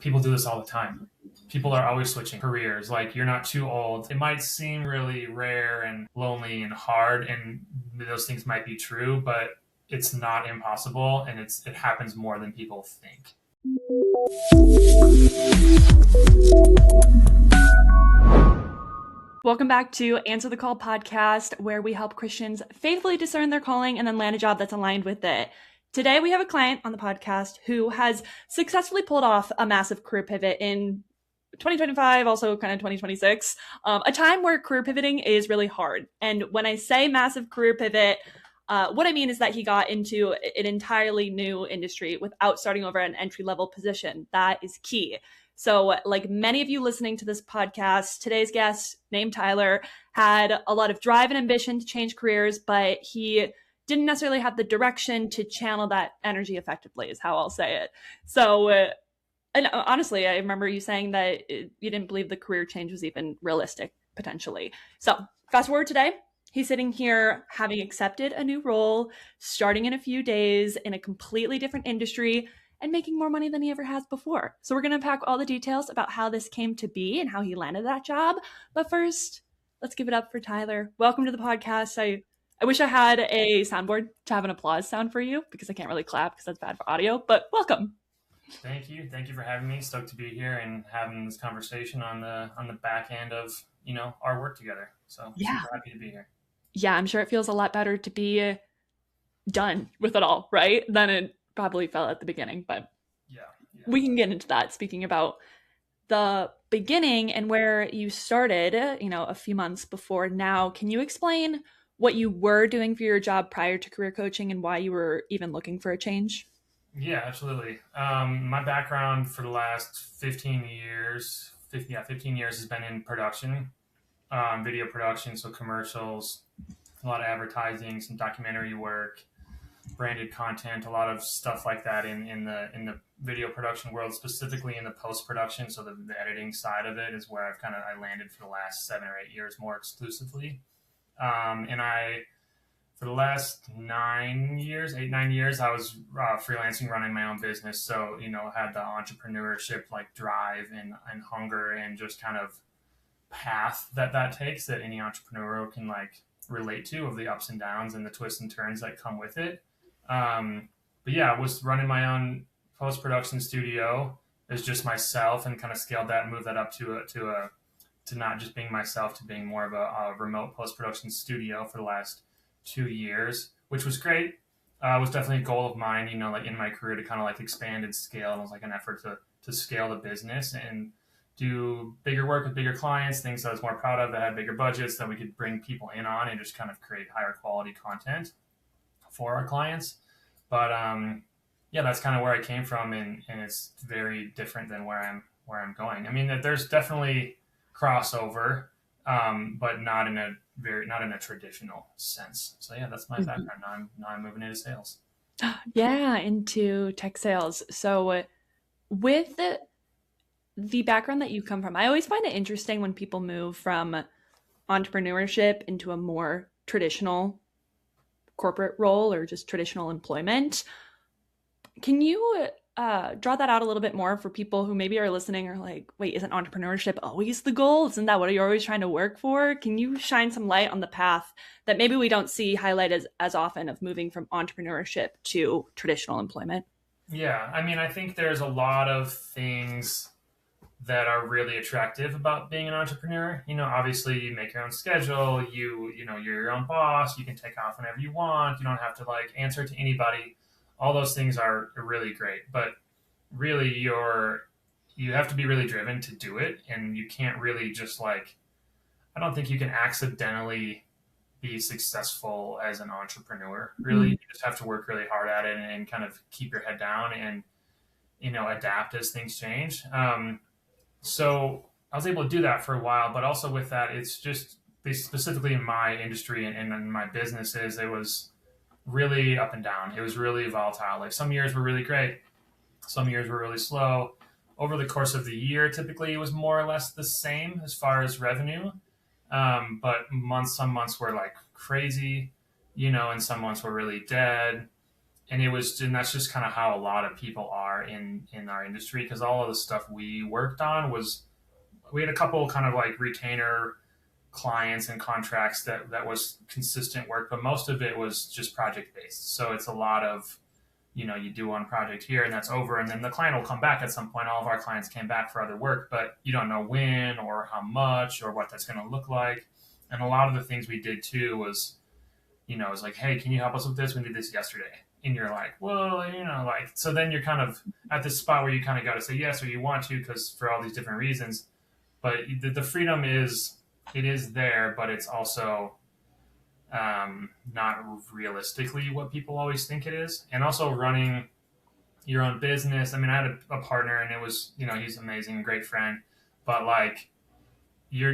people do this all the time. People are always switching careers. Like, you're not too old. It might seem really rare and lonely and hard, and those things might be true, but it's not impossible, and it happens more than people think. Welcome back to Answer the Call podcast, where we help Christians faithfully discern their calling and then land a job that's aligned with it. Today, we have a client on the podcast who has successfully pulled off a massive career pivot in 2025, also kind of 2026, a time where career pivoting is really hard. And when I say massive career pivot, what I mean is that he got into an entirely new industry without starting over an entry-level position. That is key. So like many of you listening to this podcast, today's guest, named Tyler, had a lot of drive and ambition to change careers, but he didn't necessarily have the direction to channel that energy effectively, is how I'll say it. So, and honestly, I remember you saying that you didn't believe the career change was even realistic, potentially. So fast forward today, he's sitting here having accepted a new role, starting in a few days in a completely different industry, and making more money than he ever has before. So we're going to unpack all the details about how this came to be and how he landed that job. But first, let's give it up for Tyler. Welcome to the podcast. I wish I had a soundboard to have an applause sound for you, because I can't really clap because that's bad for audio, but welcome. Thank you. Thank you for having me. Stoked to be here and having this conversation on the back end of, our work together. So Yeah. super happy to be here. Yeah, I'm sure it feels a lot better to be done with it all, right? Than it probably felt at the beginning, but yeah. We can get into that. Speaking about the beginning and where you started, a few months before now, can you explain what you were doing for your job prior to career coaching and why you were even looking for a change? Yeah, absolutely. My background for the last 15 years has been in production, video production, so commercials, a lot of advertising, some documentary work, branded content, a lot of stuff like that in the video production world, specifically in the post-production. So the editing side of it is where I landed for the last 7 or 8 years more exclusively. And for the last 9 years, I was freelancing, running my own business. So, had the entrepreneurship drive and hunger and just kind of path that takes that any entrepreneur can relate to, of the ups and downs and the twists and turns that come with it. But yeah, I was running my own post-production studio as just myself, and kind of scaled that and moved that up to not just being myself, to being more of a remote post-production studio for the last 2 years, which was great. It was definitely a goal of mine, in my career, to kind of expand and scale. And it was an effort to scale the business and do bigger work with bigger clients, things that I was more proud of, that had bigger budgets that we could bring people in on and just kind of create higher quality content for our clients. But yeah, that's kind of where I came from, and it's very different than where I'm going. I mean, there's definitely crossover, but not in a traditional sense. So yeah, that's my background. Now I'm moving into sales. Yeah, into tech sales. So with the background that you come from, I always find it interesting when people move from entrepreneurship into a more traditional corporate role or just traditional employment. Can you draw that out a little bit more for people who maybe are listening, are like, wait, isn't entrepreneurship always the goal? Isn't that what you're always trying to work for? Can you shine some light on the path that maybe we don't see highlighted as often, of moving from entrepreneurship to traditional employment? Yeah, I mean, I think there's a lot of things that are really attractive about being an entrepreneur. Obviously you make your own schedule, you're your own boss, you can take off whenever you want, you don't have to answer to anybody. All those things are really great, but really you have to be really driven to do it, and you can't really just I don't think you can accidentally be successful as an entrepreneur. Really, you just have to work really hard at it and kind of keep your head down and adapt as things change. So I was able to do that for a while, but also with that, it's just specifically in my industry and in my businesses, it was really up and down. It was really volatile. Some years were really great. Some years were really slow. Over the course of the year, typically it was more or less the same as far as revenue. But some months were crazy, and some months were really dead. and that's just kind of how a lot of people are in our industry, because all of the stuff we worked on was, we had a couple kind of like retainer clients and contracts that was consistent work, but most of it was just project based. So it's a lot of, you do one project here and that's over, and then the client will come back at some point. All of our clients came back for other work, but you don't know when or how much or what that's going to look like. And a lot of the things we did too was, it was like, hey, can you help us with this? We did this yesterday. And you're like, well, like, so then you're kind of at this spot where you kind of got to say yes, or you want to, because for all these different reasons. But the freedom it is there, but it's also not realistically what people always think it is. And also running your own business. I mean, I had a partner, and it was, he's amazing, great friend, but like, we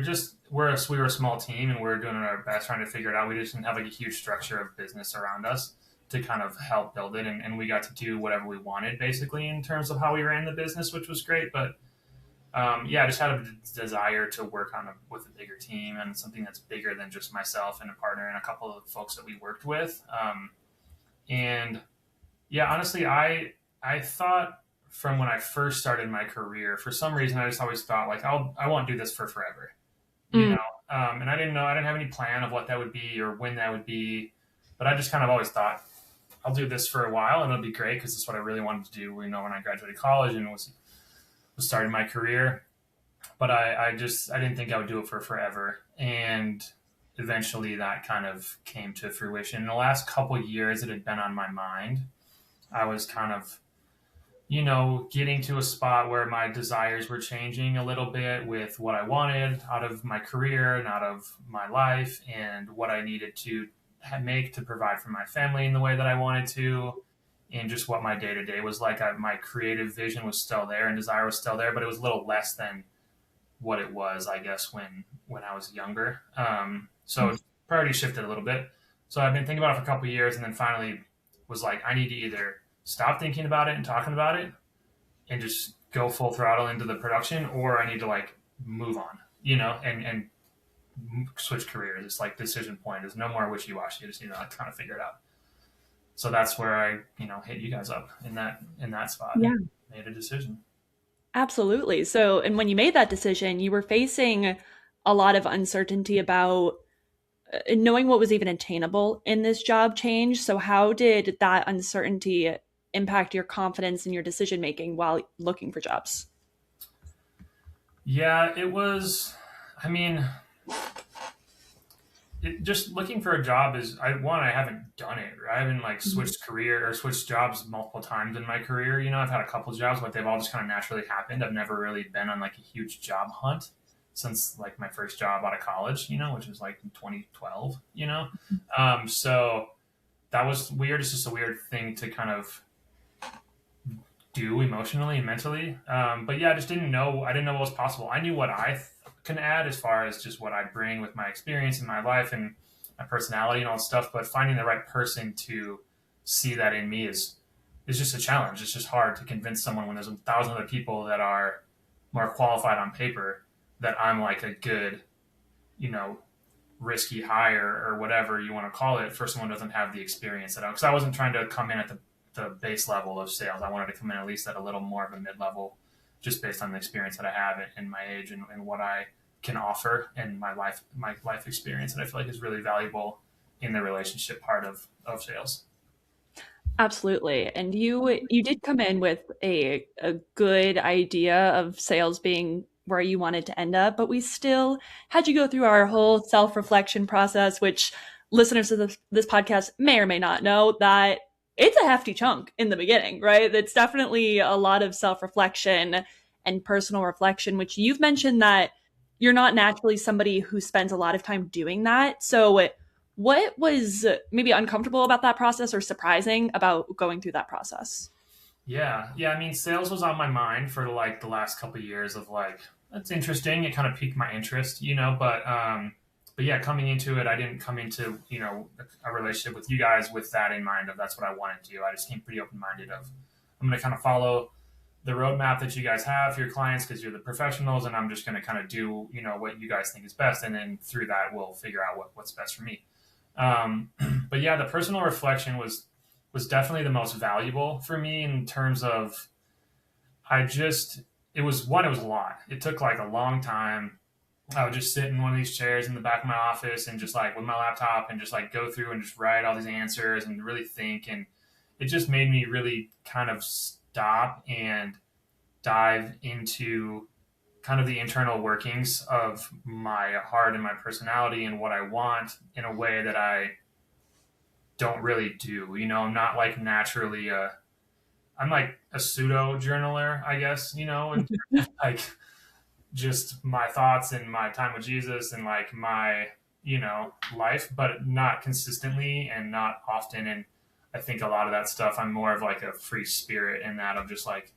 were a small team, and we're doing our best trying to figure it out. We just didn't have like a huge structure of business around us to kind of help build it. And we got to do whatever we wanted basically in terms of how we ran the business, which was great. But I just had a desire to work with a bigger team and something that's bigger than just myself and a partner and a couple of folks that we worked with. And yeah, honestly, I thought from when I first started my career, for some reason, I just always thought like, I won't do this for forever, and I didn't have any plan of what that would be or when that would be, but I just kind of always thought I'll do this for a while and it'll be great, because it's what I really wanted to do, when I graduated college and was starting my career. But I didn't think I would do it for forever. And eventually that kind of came to fruition. In the last couple of years, it had been on my mind. I was kind of, getting to a spot where my desires were changing a little bit with what I wanted out of my career and out of my life, and what I needed to make to provide for my family in the way that I wanted to, and just what my day-to-day was like. My creative vision was still there and desire was still there, but it was a little less than what it was, I guess, when I was younger. So priority shifted a little bit. So I've been thinking about it for a couple of years, and then finally was like, I need to either stop thinking about it and talking about it and just go full throttle into the production, or I need to like move on, and switch careers. It's like decision point. There's no more wishy-washy. You just need to like kind of figure it out. So that's where I, hit you guys up in that spot. Yeah. Made a decision. Absolutely. So, and when you made that decision, you were facing a lot of uncertainty about knowing what was even attainable in this job change. So how did that uncertainty impact your confidence in your decision making while looking for jobs? Yeah, it was, I mean, just looking for a job is, I haven't done it. Right? I haven't like switched career or switched jobs multiple times in my career. I've had a couple jobs, but they've all just kind of naturally happened. I've never really been on like a huge job hunt since like my first job out of college, which was like in 2012, so that was weird. It's just a weird thing to kind of do emotionally and mentally. But yeah, I didn't know what was possible. I knew what I can add as far as just what I bring with my experience in my life and my personality and all that stuff. But finding the right person to see that in me is just a challenge. It's just hard to convince someone when there's 1,000 other people that are more qualified on paper that I'm like a good, risky hire or whatever you want to call it for someone who doesn't have the experience at all. Because I wasn't trying to come in at the base level of sales. I wanted to come in at least at a little more of a mid-level, just based on the experience that I have in my age and what I can offer and my life experience that I feel like is really valuable in the relationship part of sales. Absolutely. And you did come in with a good idea of sales being where you wanted to end up, but we still had you go through our whole self-reflection process, which listeners of this podcast may or may not know that it's a hefty chunk in the beginning, right? It's definitely a lot of self-reflection and personal reflection, which you've mentioned that you're not naturally somebody who spends a lot of time doing that. So what was maybe uncomfortable about that process or surprising about going through that process? Yeah. I mean, sales was on my mind for like the last couple of years of like, that's interesting. It kind of piqued my interest, but yeah, coming into it, I didn't come into, a relationship with you guys with that in mind of that's what I wanted to do. I just came pretty open-minded of, I'm going to kind of follow the roadmap that you guys have for your clients because you're the professionals, and I'm just going to kind of do, what you guys think is best. And then through that, we'll figure out what's best for me. But yeah, the personal reflection was was definitely the most valuable for me in terms of it was one, it was a lot. It took like a long time. I would just sit in one of these chairs in the back of my office and just like with my laptop and just like go through and just write all these answers and really think. And it just made me really kind of stop and dive into kind of the internal workings of my heart and my personality and what I want in a way that I don't really do. I'm not like naturally I'm like a pseudo journaler, I guess, and like just my thoughts and my time with Jesus and like my, life, but not consistently and not often. And I think a lot of that stuff, I'm more of like a free spirit in that of just like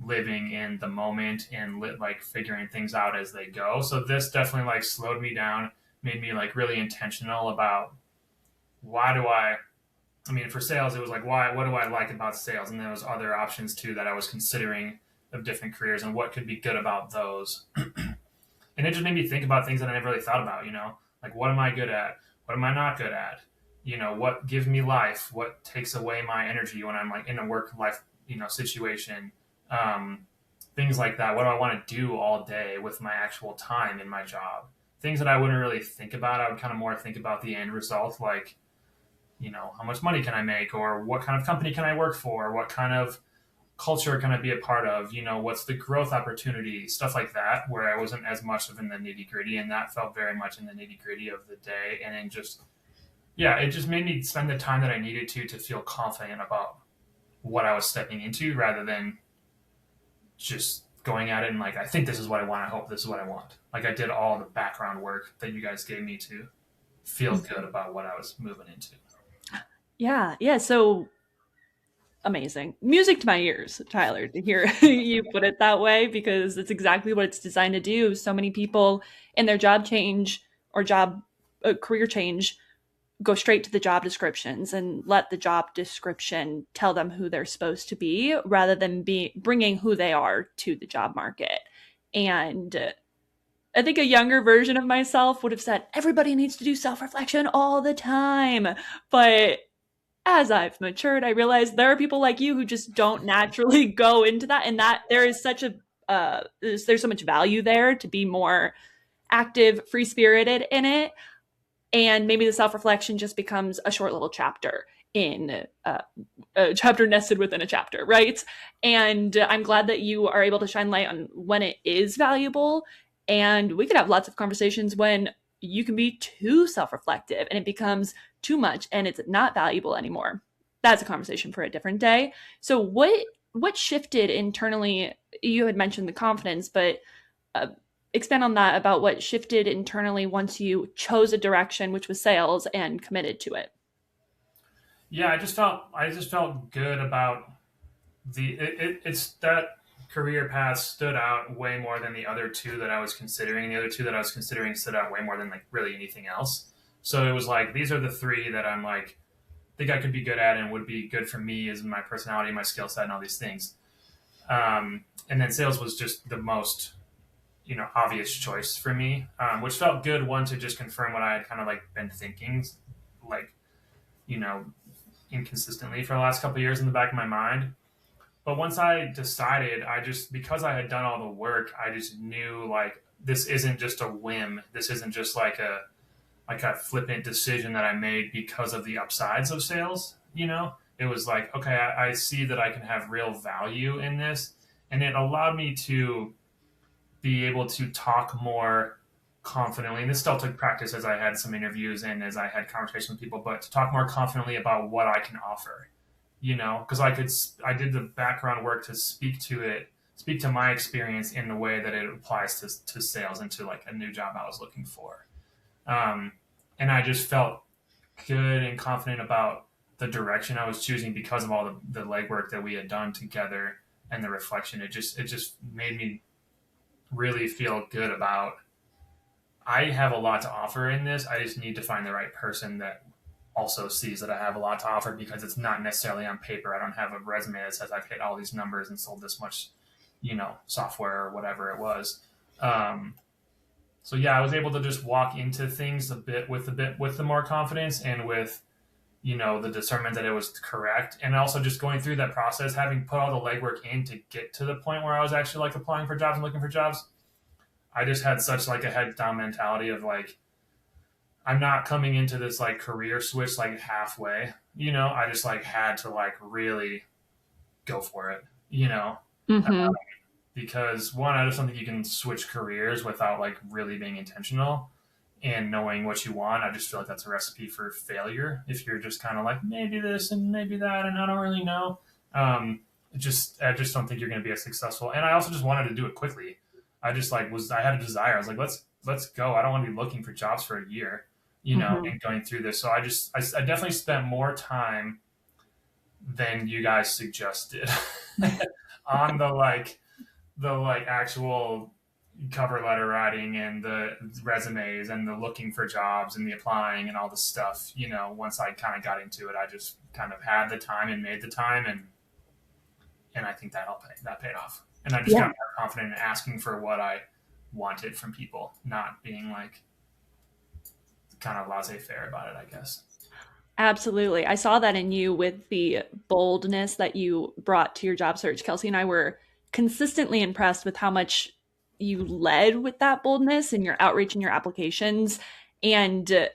living in the moment and like figuring things out as they go. So this definitely like slowed me down, made me like really intentional about for sales, it was like, what do I like about sales? And there was other options too that I was considering of different careers and what could be good about those. And it just made me think about things that I never really thought about, like what am I good at? What am I not good at? What gives me life? What takes away my energy when I'm like in a work life, situation? Things like that. What do I want to do all day with my actual time in my job? Things that I wouldn't really think about. I would kind of more think about the end result, like, how much money can I make, or what kind of company can I work for? What kind of culture can I be a part of? What's the growth opportunity? Stuff like that, where I wasn't as much of in the nitty gritty, and that felt very much in the nitty gritty of the day. And then it just made me spend the time that I needed to feel confident about what I was stepping into, rather than just going at it and like, I think this is what I want. I hope this is what I want. Like I did all the background work that you guys gave me to feel good about what I was moving into. Yeah. Yeah. So amazing. Music to my ears, Tyler, to hear you put it that way, because it's exactly what it's designed to do. So many people in their job change or career change go straight to the job descriptions and let the job description tell them who they're supposed to be, rather than bringing who they are to the job market. And I think a younger version of myself would have said, everybody needs to do self-reflection all the time. But as I've matured, I realize there are people like you who just don't naturally go into that, and that there is such a there's so much value there to be more active, free spirited in it. And maybe the self-reflection just becomes a short little chapter in a chapter nested within a chapter, right? And I'm glad that you are able to shine light on when it is valuable. And we could have lots of conversations when you can be too self-reflective and it becomes too much and it's not valuable anymore. That's a conversation for a different day. So what shifted internally? You had mentioned the confidence, but expand on that, about what shifted internally once you chose a direction, which was sales, and committed to it. Yeah, I just felt good about it's that career path stood out way more than the other two that I was considering. The other two that I was considering stood out way more than like really anything else. So it was like, these are the three that I'm like, think I could be good at and would be good for me as my personality, my skill set, and all these things. And then sales was just the most, obvious choice for me, which felt good. One, to just confirm what I had kind of like been thinking, like, inconsistently for the last couple of years in the back of my mind. But once I decided, because I had done all the work, I just knew like, this isn't just a whim. This isn't just like a flippant decision that I made because of the upsides of sales. It was like, okay, I see that I can have real value in this. And it allowed me to be able to talk more confidently. And this still took practice as I had some interviews and as I had conversations with people, but to talk more confidently about what I can offer, because I did the background work to speak to my experience in the way that it applies to sales and to like a new job I was looking for. And I just felt good and confident about the direction I was choosing because of all the legwork that we had done together and the reflection. It just made me really feel good about, I have a lot to offer in this. I just need to find the right person that also sees that I have a lot to offer, because it's not necessarily on paper. I don't have a resume that says I've hit all these numbers and sold this much, software or whatever it was. So yeah, I was able to just walk into things a bit with the more confidence and with the discernment that it was correct. And also just going through that process, having put all the legwork in to get to the point where I was actually like applying for jobs and looking for jobs. I just had such like a head down mentality of like, I'm not coming into this like career switch like halfway, I just like had to like really go for it, Mm-hmm. because one, I just don't think you can switch careers without like really being intentional and knowing what you want. I just feel like that's a recipe for failure if you're just kind of like maybe this and maybe that, and I don't really know. I just don't think you're going to be as successful. And I also just wanted to do it quickly. I had a desire. I was like, let's go. I don't want to be looking for jobs for a year, Mm-hmm. and going through this. So I definitely spent more time than you guys suggested on the actual cover letter writing and the resumes and the looking for jobs and the applying and all the stuff. Once I kind of got into it, I just kind of had the time and made the time, and I think that paid off. And I just got Yeah. more confident in asking for what I wanted from people, not being like kind of laissez-faire about it, I guess. Absolutely. I saw that in you with the boldness that you brought to your job search. Kelsey and I were consistently impressed with how much you led with that boldness in your outreach and your applications. And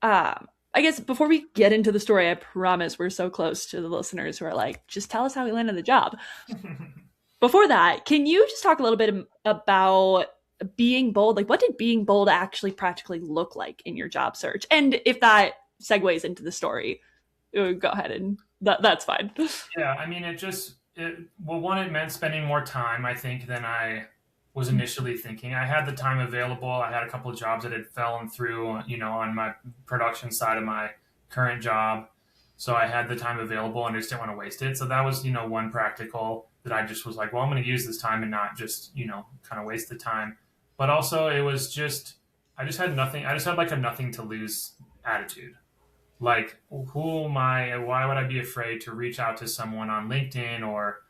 I guess before we get into the story, I promise we're so close to the listeners who are like, just tell us how we landed the job. Before that, can you just talk a little bit about being bold? Like, what did being bold actually practically look like in your job search? And if that segues into the story, go ahead and that's fine. Yeah, I mean, well, one, it meant spending more time, I think, than I was initially thinking. I had the time available. I had a couple of jobs that had fallen through, on my production side of my current job. So I had the time available and I just didn't want to waste it. So that was, one practical that I just was like, well, I'm going to use this time and not just, kind of waste the time. But also it was just, I just had nothing. I just had like a nothing to lose attitude. Like, who am I? Why would I be afraid to reach out to someone on LinkedIn or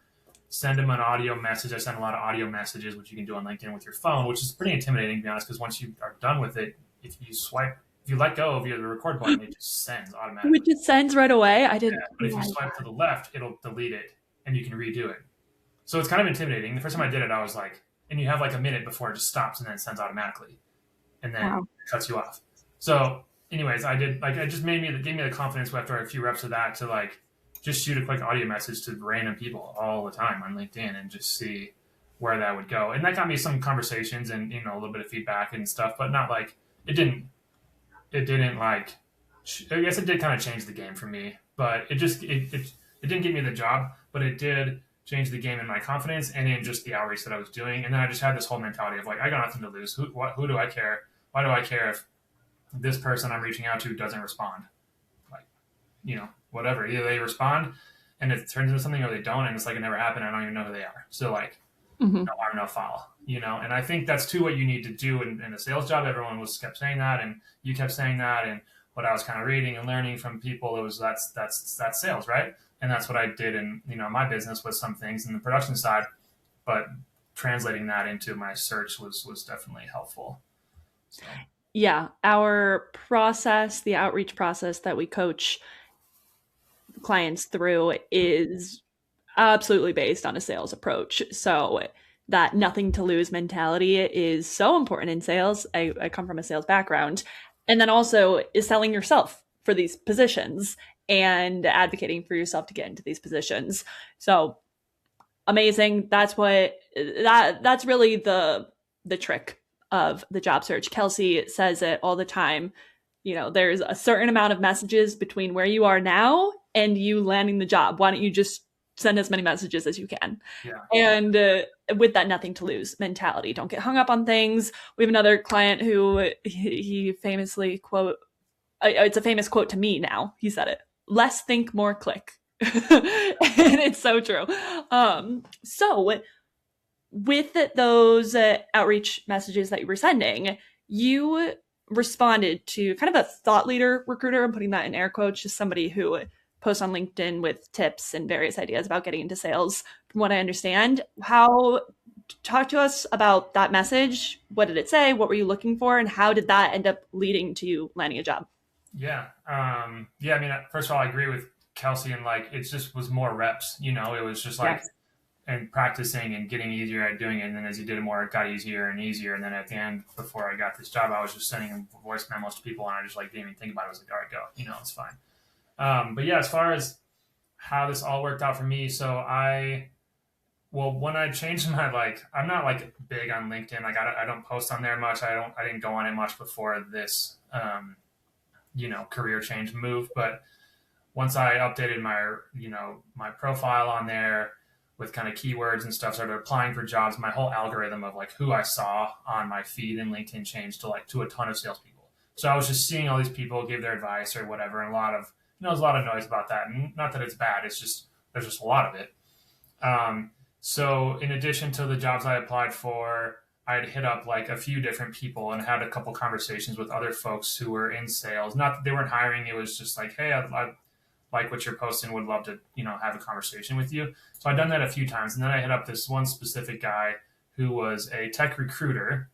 send them an audio message? I send a lot of audio messages, which you can do on LinkedIn with your phone, which is pretty intimidating, to be honest, because once you are done with it, if you let go of the record button, it just sends Which automatically. it sends right away. I Yeah. didn't But if you realize swipe to that. the left, it'll delete it and you can redo it. So it's kind of intimidating. The first time I did it, I was like, and you have like a minute before it just stops and then it sends automatically and then Wow. it cuts you off. So, anyways, I did like it just gave me the confidence after a few reps of that to like just shoot a quick audio message to random people all the time on LinkedIn and just see where that would go. And that got me some conversations and a little bit of feedback and stuff, but not like it didn't it didn't like I guess it did kind of change the game for me, but it didn't get me the job, but it did change the game in my confidence and in just the outreach that I was doing. And then I just had this whole mentality of like, I got nothing to lose. Who do I care? Why do I care if this person I'm reaching out to doesn't respond? Like, whatever. Either they respond and it turns into something or they don't, and it's like it never happened. I don't even know who they are. So like, Hmm. no harm, no foul. And I think that's too what you need to do in a sales job. Everyone kept saying that, and you kept saying that, and what I was kind of reading and learning from people, it was that's sales, right? And that's what I did in my business with some things in the production side, but translating that into my search was definitely helpful. So Yeah, our process, the outreach process that we coach clients through is absolutely based on a sales approach. So that nothing to lose mentality is so important in sales. I come from a sales background. And then also is selling yourself for these positions and advocating for yourself to get into these positions. So amazing. That's really the trick of the job search. Kelsey says it all the time. There's a certain amount of messages between where you are now and you landing the job. Why don't you just send as many messages as you can? yeah, And with that nothing to lose mentality, don't get hung up on things. We have another client who he famously quote, it's a famous quote to me now. He said it, less think, more click. And it's so true. So with those outreach messages that you were sending, you responded to kind of a thought leader recruiter. I'm putting that in air quotes, just somebody who posts on LinkedIn with tips and various ideas about getting into sales. From what I understand, talk to us about that message. What did it say? What were you looking for? And how did that end up leading to you landing a job? Yeah. Yeah. I mean, first of all, I agree with Kelsey, and like it just was more reps. It was just like Yes. and practicing and getting easier at doing it. And then as you did it more, it got easier and easier. And then at the end, before I got this job, I was just sending voice memos to people, and I just like didn't even think about it. I was like, all right, go. It's fine. But yeah, as far as how this all worked out for me, so when I changed my I'm not like big on LinkedIn. Like I don't post on there much. I didn't go on it much before this career change move. But once I updated my profile on there with kind of keywords and stuff, started applying for jobs, my whole algorithm of like who I saw on my feed in LinkedIn changed to a ton of salespeople. So I was just seeing all these people give their advice or whatever, and a lot of there's a lot of noise about that. And not that it's bad, it's just there's just a lot of it. So in addition to the jobs I applied for, I'd hit up like a few different people and had a couple conversations with other folks who were in sales. Not that they weren't hiring; it was just like, hey, I like what you're posting, would love to have a conversation with you. So I'd done that a few times, and then I hit up this one specific guy who was a tech recruiter,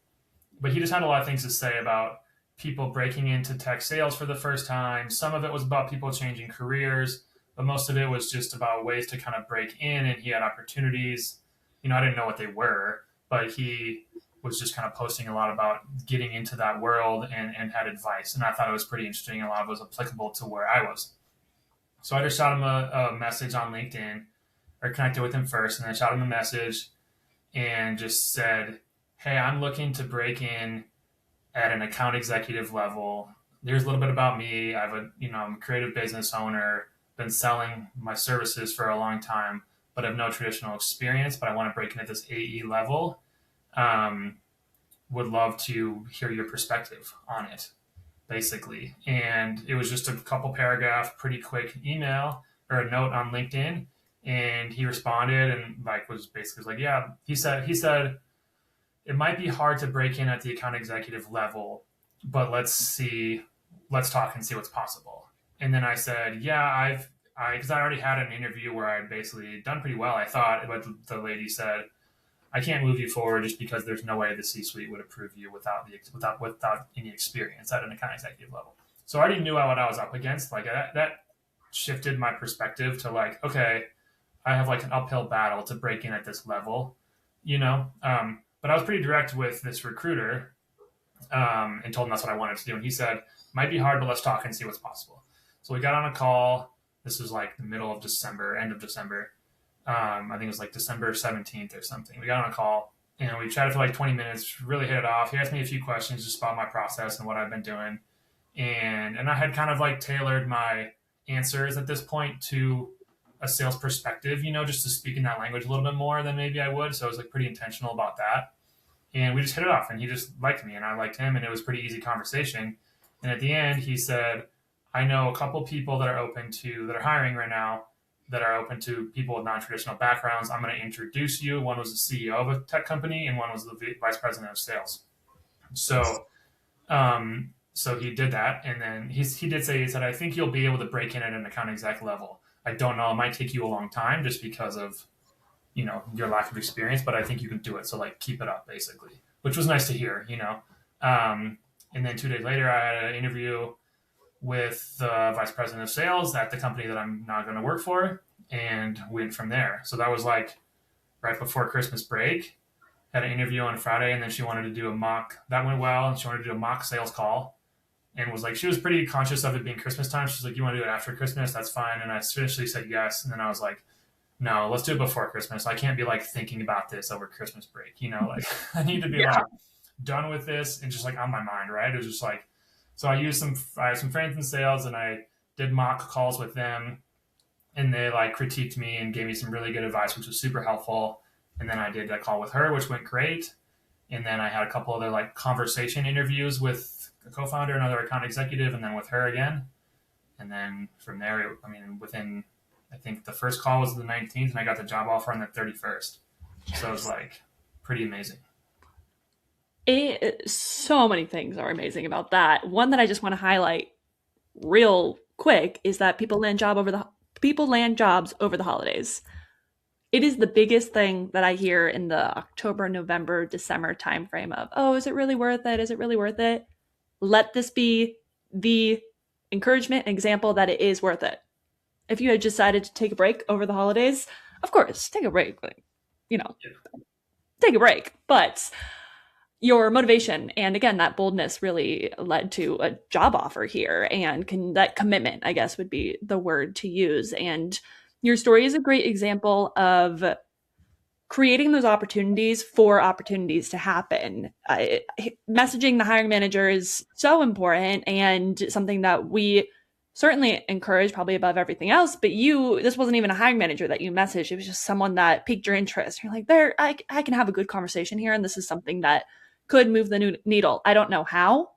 but he just had a lot of things to say about people breaking into tech sales for the first time. Some of it was about people changing careers, but most of it was just about ways to kind of break in, and he had opportunities. I didn't know what they were, but he was just kind of posting a lot about getting into that world and had advice. And I thought it was pretty interesting. A lot of it was applicable to where I was. So I just shot him a message on LinkedIn, or connected with him first, and then shot him a message and just said, hey, I'm looking to break in at an account executive level. Here's a little bit about me. I'm a creative business owner, been selling my services for a long time, but have no traditional experience, but I want to break in at this AE level. Um, would love to hear your perspective on it, basically. And it was just a couple paragraph, pretty quick email or a note on LinkedIn. And he responded and was basically like, yeah, he said it might be hard to break in at the account executive level, but let's talk and see what's possible. And then I said, yeah, because I already had an interview where I'd basically done pretty well, I thought, but the lady said, I can't move you forward just because there's no way the C-suite would approve you without any experience at an account executive level. So I already knew what I was up against. Like that shifted my perspective to like, okay, I have like an uphill battle to break in at this level, you know. But I was pretty direct with this recruiter, and told him that's what I wanted to do. And he said, might be hard, but let's talk and see what's possible. So we got on a call. This was like the middle of December, end of December. I think it was like December 17th or something. We got on a call and we chatted for like 20 minutes, really hit it off. He asked me a few questions just about my process and what I've been doing. And I had kind of like tailored my answers at this point to a sales perspective, just to speak in that language a little bit more than maybe I would. So I was like pretty intentional about that. And we just hit it off, and he just liked me and I liked him, and it was a pretty easy conversation. And at the end, he said, I know a couple people that are hiring right now that are open to people with non-traditional backgrounds. I'm going to introduce you. One was the CEO of a tech company, and one was the vice president of sales. So, so he did that, and then he said, I think you'll be able to break in at an account exec level. I don't know, it might take you a long time just because of your lack of experience, but I think you can do it. So like keep it up, basically, which was nice to hear. And then 2 days later, I had an interview with the vice president of sales at the company that I'm not going to work for, and went from there. So that was like right before Christmas break. Had an interview on Friday, and then she wanted to do a mock. That went well, and she wanted to do a mock sales call, and was like, she was pretty conscious of it being Christmas time. She's like, you want to do it after Christmas? That's fine. And I officially said yes. And then I was like, no, let's do it before Christmas. I can't be like thinking about this over Christmas break. Like I need to be like done with this and just like on my mind, right? It was just like, so I have some friends in sales, and I did mock calls with them, and they like critiqued me and gave me some really good advice, which was super helpful. And then I did a call with her, which went great. And then I had a couple other like conversation interviews with a co-founder, another account executive, and then with her again. And then from there, within, I think the first call was the 19th, and I got the job offer on the 31st. So it was like pretty amazing. So many things are amazing about that. One that I just want to highlight real quick is that people land jobs over the holidays. It is the biggest thing that I hear in the October, November, December timeframe of, oh, is it really worth it? Is it really worth it? Let this be the encouragement and example that it is worth it. If you had decided to take a break over the holidays, of course, take a break, take a break. But your motivation and again, that boldness really led to a job offer here, and that commitment, I guess, would be the word to use. And your story is a great example of creating those opportunities for opportunities to happen. Messaging the hiring manager is so important and something that we certainly encourage, probably above everything else. But this wasn't even a hiring manager that you messaged. It was just someone that piqued your interest. You're like, I can have a good conversation here. And this is something that could move the needle. I don't know how,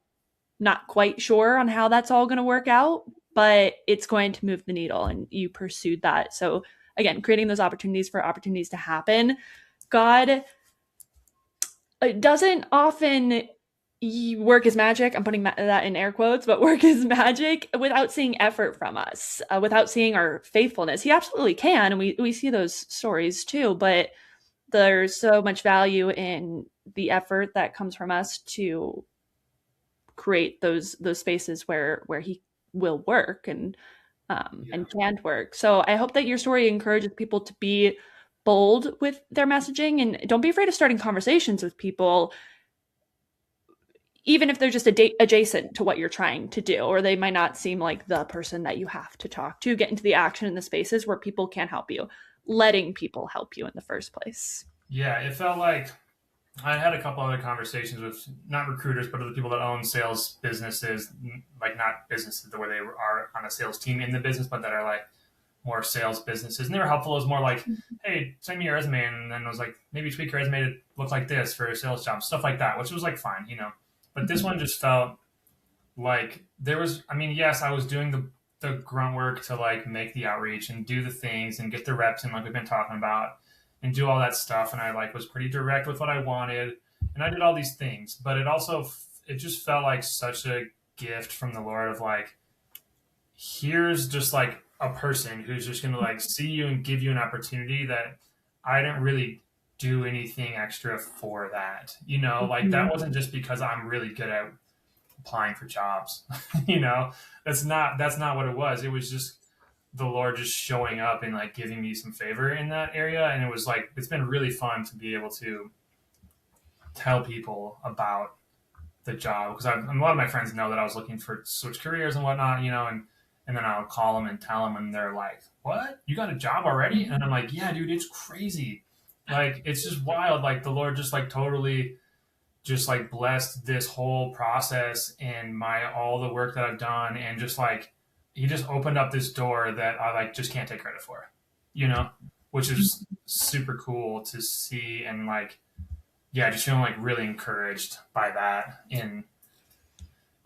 not quite sure on how that's all going to work out, but it's going to move the needle, and you pursued that. So again, creating those opportunities for opportunities to happen. God doesn't often work his magic. I'm putting that in air quotes, but work his magic without seeing effort from us, without seeing our faithfulness. He absolutely can. And we see those stories too, but there's so much value in the effort that comes from us to create those spaces where he will work and can work. So I hope that your story encourages people to be bold with their messaging, and don't be afraid of starting conversations with people, even if they're just adjacent to what you're trying to do, or they might not seem like the person that you have to talk to. Get into the action in the spaces where people can help you, letting people help you in the first place. Yeah, it felt like I had a couple other conversations with not recruiters, but other people that own sales businesses, like not businesses the way they are on a sales team in the business, but that are like more sales businesses. And they were helpful. It was more like, hey, send me your resume. And then it was like, maybe tweak your resume to look like this for a sales job, stuff like that, which was like fine, But this one just felt like there was, yes, I was doing the grunt work to like make the outreach and do the things and get the reps in like we've been talking about and do all that stuff. And I like was pretty direct with what I wanted. And I did all these things, but it just felt like such a gift from the Lord of like, here's just like a person who's just going to like see you and give you an opportunity that I didn't really do anything extra for that, like that wasn't just because I'm really good at applying for jobs, that's not what it was. It was just the Lord just showing up and like giving me some favor in that area. And it was like, it's been really fun to be able to tell people about the job, because a lot of my friends know that I was looking for switch careers and whatnot, and then I'll call them and tell them, and they're like, what? You got a job already? And I'm like, yeah, dude, it's crazy. Like, it's just wild. Like, the Lord just like totally just like blessed this whole process and all the work that I've done. And just like, he just opened up this door that I like just can't take credit for, which is super cool to see. And like, yeah, just feeling like really encouraged by that in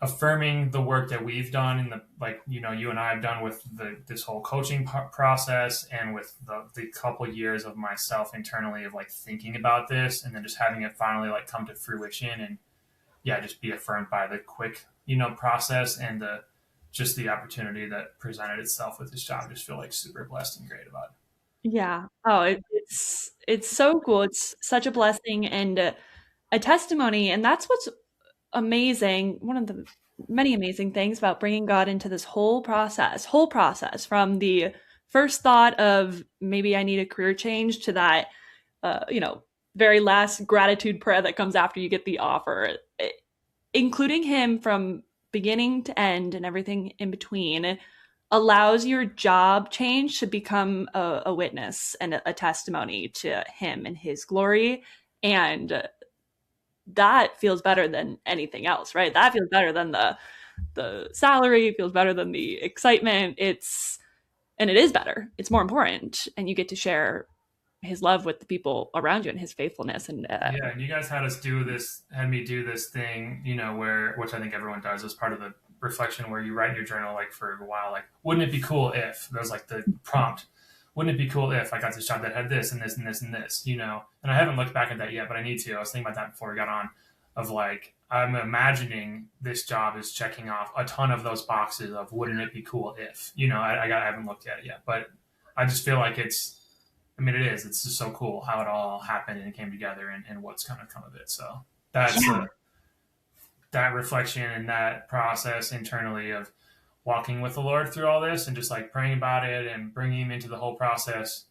affirming the work that we've done in the, like, you and I have done with this whole coaching process, and with the couple years of myself internally of like thinking about this, and then just having it finally like come to fruition, and yeah, just be affirmed by the quick, process and just the opportunity that presented itself with this job. Just feel like super blessed and great about it. Yeah. Oh, it's so cool. It's such a blessing and a testimony, and that's what's amazing. One of the many amazing things about bringing God into this whole process from the first thought of maybe I need a career change to that, very last gratitude prayer that comes after you get the offer, including him from beginning to end and everything in between, allows your job change to become a witness and a testimony to him and his glory. And that feels better than anything else, right? That feels better than the salary. It feels better than the excitement. It is better. It's more important. And you get to share his love with the people around you and his faithfulness. And yeah, and you guys had me do this thing, which I think everyone does as part of the reflection, where you write in your journal, like for a while, like, wouldn't it be cool if, that was like the prompt, wouldn't it be cool if I got this job that had this and this and this and this, and I haven't looked back at that yet, but I need to. I was thinking about that before we got on, of like, I'm imagining this job is checking off a ton of those boxes of wouldn't it be cool if, I haven't looked at it yet, but I just feel like it is. It's just so cool how it all happened and came together, and what's going to come of it. So that's that reflection and that process internally of walking with the Lord through all this and just like praying about it and bringing him into the whole process,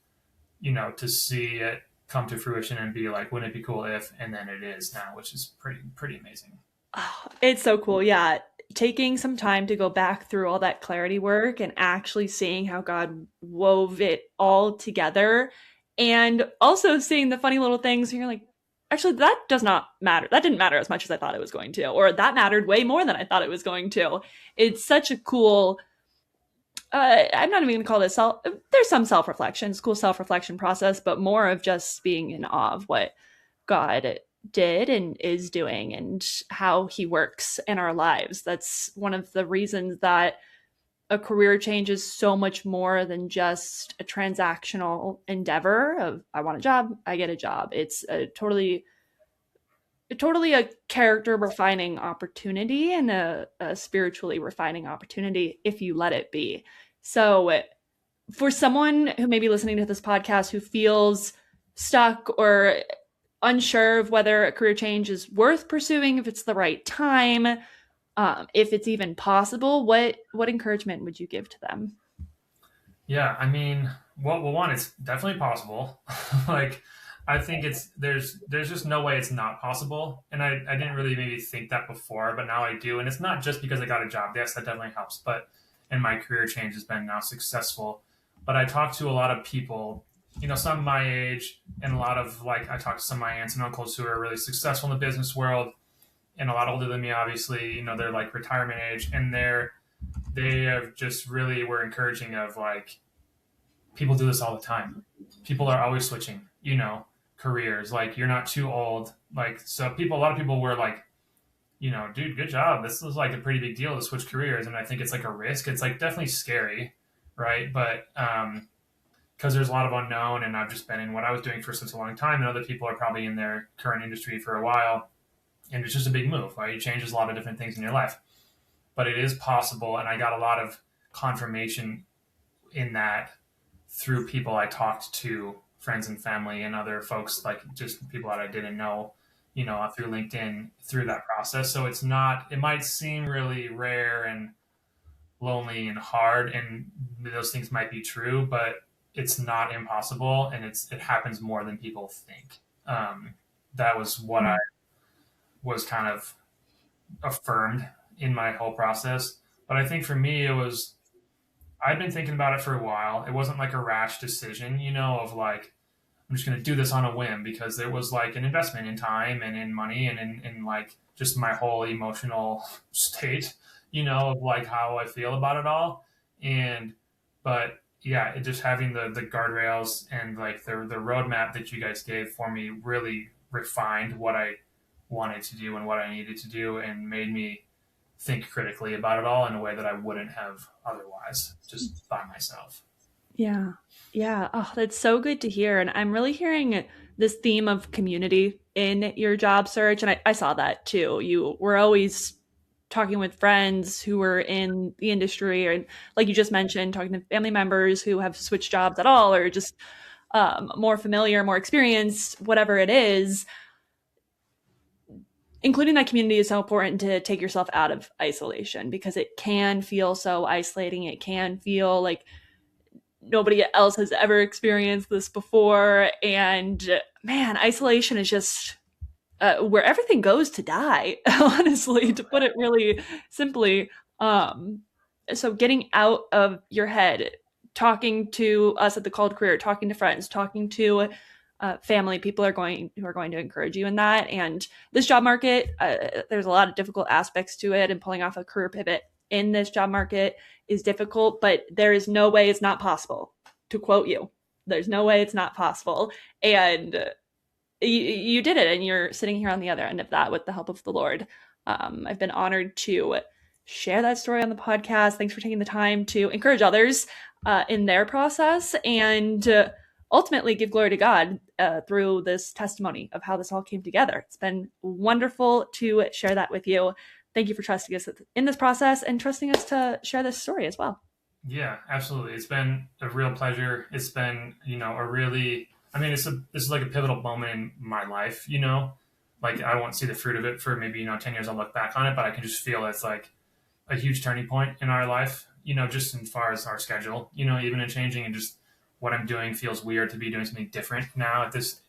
to see it come to fruition and be like, wouldn't it be cool if, and then it is now, which is pretty amazing. Oh, it's so cool. Yeah. Taking some time to go back through all that clarity work and actually seeing how God wove it all together. And also seeing the funny little things. And you're like, actually, that does not matter. That didn't matter as much as I thought it was going to, or that mattered way more than I thought it was going to. It's such a cool, I'm not even going to call this there's some self-reflection. It's a cool self-reflection process, but more of just being in awe of what God did and is doing and how he works in our lives. That's one of the reasons that a career change is so much more than just a transactional endeavor of I want a job, I get a job. It's a totally a character refining opportunity and a spiritually refining opportunity if you let it be. So for someone who may be listening to this podcast who feels stuck or unsure of whether a career change is worth pursuing, if it's the right time, if it's even possible, what encouragement would you give to them? Yeah, I mean, well, one, it's definitely possible. Like, I think there's just no way it's not possible. And I didn't really maybe think that before, but now I do. And it's not just because I got a job. Yes, that definitely helps. But and my career change has been now successful. But I talk to a lot of people, some my age, and a lot of I talk to some of my aunts and uncles who are really successful in the business world, and a lot older than me, obviously. They're like retirement age, and they have just really were encouraging of like people do this all the time. People are always switching, careers. Like you're not too old. Like so a lot of people were like, dude, good job. This is like a pretty big deal to switch careers. And I think it's like a risk. It's like definitely scary, right? But because there's a lot of unknown, and I've just been in what I was doing for such a long time, and other people are probably in their current industry for a while. And it's just a big move, right? It changes a lot of different things in your life. But it is possible, and I got a lot of confirmation in that through people I talked to, friends and family and other folks, like just people that I didn't know, through LinkedIn, through that process. So it might seem really rare and lonely and hard, and those things might be true, but it's not impossible, and it happens more than people think. That was what I was kind of affirmed in my whole process. But I think for me, I'd been thinking about it for a while. It wasn't like a rash decision, of like, I'm just going to do this on a whim, because there was like an investment in time and in money and in like just my whole emotional state, of like how I feel about it all. But yeah, it just having the guardrails and like the roadmap that you guys gave for me really refined what I wanted to do and what I needed to do, and made me think critically about it all in a way that I wouldn't have otherwise, just by myself. Yeah. Yeah. Oh, that's so good to hear. And I'm really hearing this theme of community in your job search. And I saw that too. You were always talking with friends who were in the industry, or like you just mentioned, talking to family members who have switched jobs at all, or just more familiar, more experienced, whatever it is. Including that community is so important to take yourself out of isolation, because it can feel so isolating. It can feel like nobody else has ever experienced this before. And man, isolation is just where everything goes to die, honestly, to put it really simply. So getting out of your head, talking to us at the Called Career, talking to friends, talking to family, people who are going to encourage you in that. And this job market, there's a lot of difficult aspects to it, and pulling off a career pivot in this job market is difficult, but there is no way it's not possible. To quote you, there's no way it's not possible. And you did it, and you're sitting here on the other end of that with the help of the Lord. I've been honored to share that story on the podcast. Thanks for taking the time to encourage others in their process, and ultimately give glory to God through this testimony of how this all came together. It's been wonderful to share that with you. Thank you for trusting us in this process and trusting us to share this story as well. Yeah, absolutely. It's been a real pleasure. It's been, this is like a pivotal moment in my life, like I won't see the fruit of it for maybe, 10 years. I'll look back on it, but I can just feel it's like a huge turning point in our life. just as far as our schedule, even in changing, and just what I'm doing feels weird to be doing something different now at this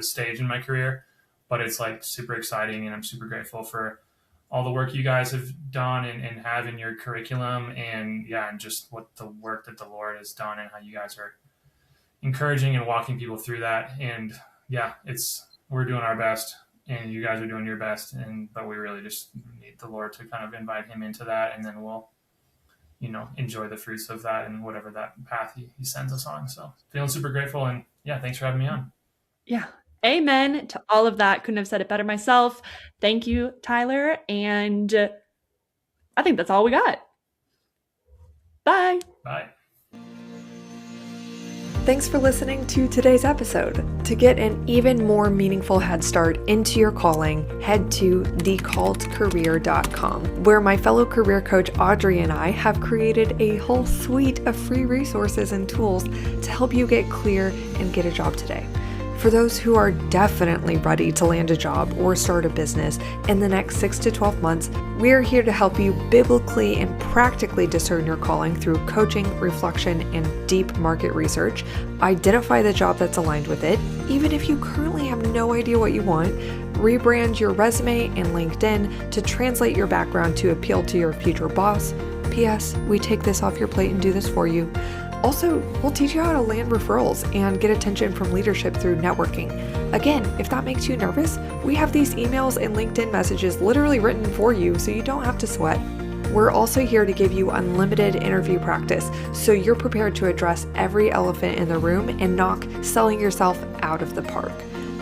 stage in my career, but it's like super exciting, and I'm super grateful for all the work you guys have done and have in your curriculum, and just what the work that the Lord has done and how you guys are encouraging and walking people through that. And we're doing our best, and you guys are doing your best, but we really just need the Lord to kind of invite him into that, and then we'll enjoy the fruits of that and whatever that path he sends us on. So feeling super grateful, and thanks for having me on. Yeah. Amen to all of that. Couldn't have said it better myself. Thank you, Tyler. And I think that's all we got. Bye. Bye. Thanks for listening to today's episode. To get an even more meaningful head start into your calling, head to thecalledcareer.com, where my fellow career coach Audrey and I have created a whole suite of free resources and tools to help you get clear and get a job today. For those who are definitely ready to land a job or start a business in the next 6 to 12 months, we're here to help you biblically and practically discern your calling through coaching, reflection, and deep market research. Identify the job that's aligned with it, even if you currently have no idea what you want. Rebrand your resume and LinkedIn to translate your background to appeal to your future boss. P.S. We take this off your plate and do this for you. Also, we'll teach you how to land referrals and get attention from leadership through networking. Again, if that makes you nervous, we have these emails and LinkedIn messages literally written for you, so you don't have to sweat. We're also here to give you unlimited interview practice, so you're prepared to address every elephant in the room and knock selling yourself out of the park.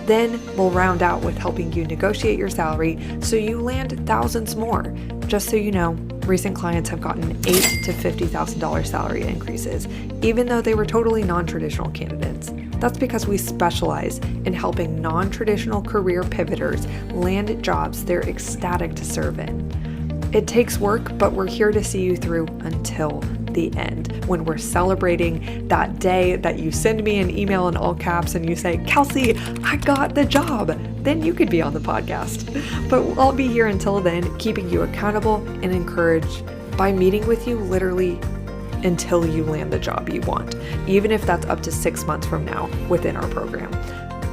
Then we'll round out with helping you negotiate your salary so you land thousands more. Just so you know, recent clients have gotten $8,000 to $50,000 salary increases, even though they were totally non-traditional candidates. That's because we specialize in helping non-traditional career pivoters land jobs they're ecstatic to serve in. It takes work, but we're here to see you through until the end, when we're celebrating that day that you send me an email in all caps and you say, Kelsey, I got the job. Then you could be on the podcast. But I'll be here until then, keeping you accountable and encouraged by meeting with you literally until you land the job you want, even if that's up to 6 months from now within our program.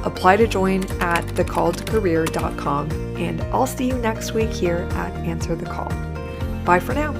Apply to join at thecalledcareer.com, and I'll see you next week here at Answer the Call. Bye for now.